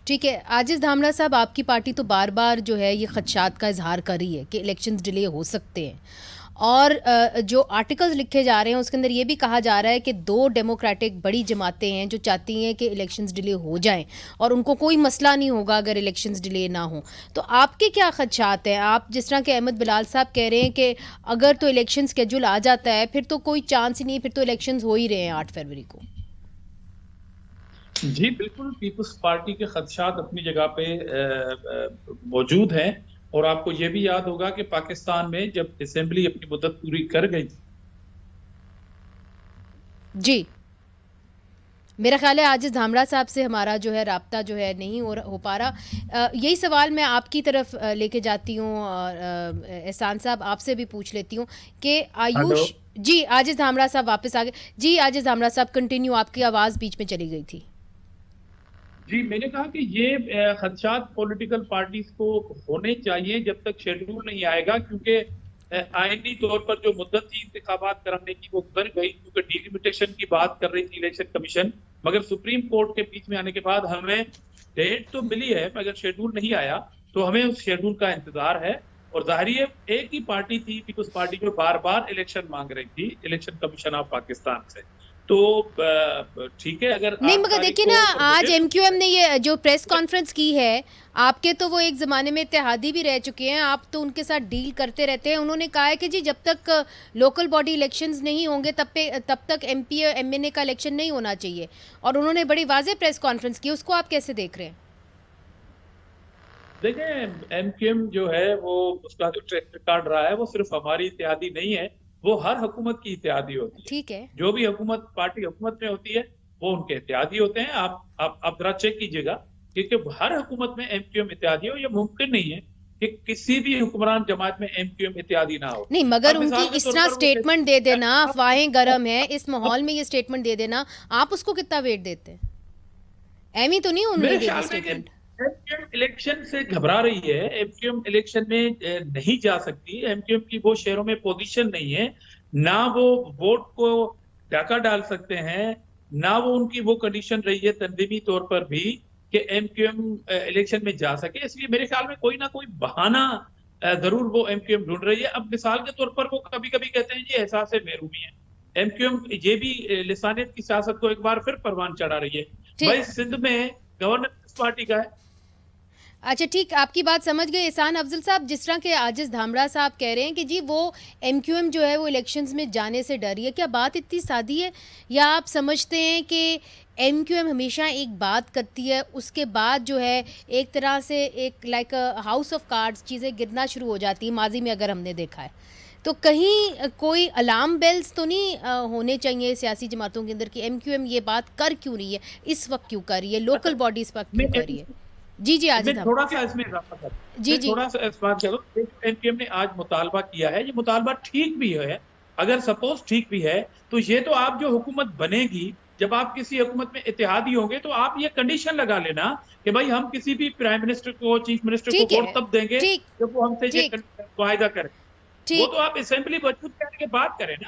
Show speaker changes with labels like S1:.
S1: ठीक है, आजिज़ धामड़ा साहब, आपकी पार्टी तो बार बार जो है ये खदशात का इजहार कर रही है कि इलेक्शंस डिले हो सकते हैं, और जो आर्टिकल्स लिखे जा रहे हैं उसके अंदर ये भी कहा जा रहा है कि दो डेमोक्रेटिक बड़ी जमातें हैं जो चाहती हैं कि इलेक्शंस डिले हो जाएं और उनको कोई मसला नहीं होगा अगर इलेक्शंस डिले ना हो। तो आपके क्या खदशात हैं? आप जिस तरह के अहमद बिलाल साहब कह रहे हैं कि अगर तो इलेक्शन स्केड्यूल आ जाता है फिर तो कोई चांस ही नहीं, फिर तो इलेक्शंस हो ही रहे हैं 8 फरवरी को।
S2: जी बिल्कुल, पीपल्स पार्टी के खदशात अपनी जगह पे मौजूद हैं। और आपको ये भी याद होगा कि पाकिस्तान में जब असेंबली अपनी मुद्दत पूरी कर गई
S1: जी, मेरा ख्याल है आजिज़ धामड़ा साहब से हमारा जो है राब्ता जो है नहीं हो पा रहा। यही सवाल मैं आपकी तरफ लेके जाती हूँ और एहसान साहब आपसे भी पूछ लेती हूँ कि
S2: हेलो।
S1: आयुष जी, आजिज़ धामड़ा साहब वापस आ गए। जी आजिज़ धामड़ा साहब कंटिन्यू, आपकी आवाज़ बीच में चली गई थी।
S2: जी, मैंने कहा कि ये खदशात पॉलिटिकल पार्टीज को होने चाहिए जब तक शेड्यूल नहीं आएगा, क्योंकि आईनी तौर पर जो मुद्दत थी इंतखाबात कराने की वो गुजर गई, क्योंकि डिलिमिटेशन की बात कर रही थी इलेक्शन कमीशन। मगर सुप्रीम कोर्ट के बीच में आने के बाद हमें डेट तो मिली है, मगर शेड्यूल नहीं आया, तो हमें उस शेड्यूल का इंतजार है। और जाहिर है एक ही पार्टी थी, पीपल्स पार्टी, जो बार बार इलेक्शन मांग रही थी इलेक्शन कमीशन ऑफ पाकिस्तान से। तो ठीक है, अगर
S1: नहीं
S2: 8
S1: मगर
S2: तारीख
S1: देखिए
S2: को
S1: ना, आज
S2: मुझे
S1: एमक्यूएम ने ये जो प्रेस कॉन्फ्रेंस की है, आपके तो वो एक ज़माने में इत्तेहादी भी रह चुके हैं, आप तो उनके साथ डील करते रहते हैं। उन्होंने कहा है कि जी जब तक लोकल बॉडी इलेक्शंस नहीं होंगे तब तक एमपी और एमएनए का इलेक्शन नहीं होना चाहिए, और उन्होंने बड़ी वाज़ेह प्रेस कॉन्फ्रेंस की। उसको आप कैसे देख रहे हैं?
S2: देखें, एमक्यूएम जो है वो उसका जो ट्रैक रिकॉर्ड रहा है वो सिर्फ हमारी इत्तेहादी नहीं है, वो हर हुकूमत की इत्तेहादी होती है।
S1: ठीक है।
S2: जो भी हुकूमत पार्टी हुकूमत में होती है वो उनके इत्तेहादी होते हैं। आप जरा चेक कीजिएगा, क्योंकि हर हुकूमत में एमक्यूएम इत्तेहादी हो, ये मुमकिन नहीं है कि किसी भी हुक्मरान जमात में एमक्यूएम इत्तेहादी ना हो।
S1: नहीं मगर
S2: अब
S1: उनकी
S2: मिसाल के
S1: इस
S2: तौर
S1: तरह
S2: पर
S1: स्टेटमेंट दे देना, अफवाहें गर्म है, इस
S2: अब
S1: माहौल में ये स्टेटमेंट दे देना, आप उसको कितना वेट देते हैं? एमी तो नहीं उन्होंने
S2: मेरे
S1: दे दी
S2: ख्याल में कि
S1: स्टेटमेंट।
S2: एमक्यूएम इलेक्शन से घबरा रही है। एमक्यूएम इलेक्शन में नहीं जा सकती। एमक्यूएम की वो शहरों में पोजीशन नहीं है, ना वो वोट को डाका डाल सकते हैं, ना वो उनकी वो कंडीशन रही है तंजीमी तौर पर भी कि एमक्यूएम इलेक्शन में जा सके। इसलिए मेरे ख्याल में कोई ना कोई बहाना जरूर वो एमक्यूएम ढूंढ रही है। अब मिसाल के तौर पर वो कभी कभी कहते हैं जी एहसास महरूमी है। एमक्यूएम ये भी लिसानियत की सियासत को एक बार फिर परवान चढ़ा रही है। भाई,
S1: ठीक।
S2: सिंध में गवर्नर किस पार्टी का है?
S1: अच्छा ठीक, आपकी बात समझ गए एहसान अफजल साहब। जिस तरह के आजिज़ धामड़ा साहब कह रहे हैं कि जी वो एमक्यूएम जो है वो इलेक्शंस में जाने से डर रही है, क्या बात इतनी सादी है? या आप समझते हैं कि एमक्यूएम हमेशा एक बात करती है, उसके बाद जो है एक तरह से एक लाइक हाउस ऑफ कार्ड्स चीज़ें गिरना शुरू हो जाती हैं, माजी में अगर हमने देखा है तो कहीं कोई अलार्म बेल्स तो नहीं होने चाहिए सियासी जमातों के अंदर कि एमक्यूएम ये बात कर क्यों रही है, इस वक्त क्यों कर रही है, लोकल बॉडीज इस वक्त क्यों कर रही है? जी जी
S2: मैं
S1: आजिज़ हम।
S2: थोड़ा सा इसमें इजाफा कर
S1: जी
S2: मैं
S1: जी।
S2: थोड़ा सा इस बात करूँ। एमपीएम ने आज मुतालबा किया है, ये मुतालबा ठीक भी है। अगर सपोज ठीक भी है तो ये तो आप जो हुकूमत बनेगी, जब आप किसी हुकूमत में इत्तेहादी होंगे तो आप ये कंडीशन लगा लेना कि भाई हम किसी भी प्राइम मिनिस्टर को, चीफ मिनिस्टर को
S1: ठीक
S2: वोट
S1: है।
S2: तब देंगे
S1: ठीक।
S2: जब वो हमसे ये
S1: ठीक।
S2: वायदा करें। वो
S1: ठीक।
S2: तो आप असेंबली मजबूत करने के बाद करें ना।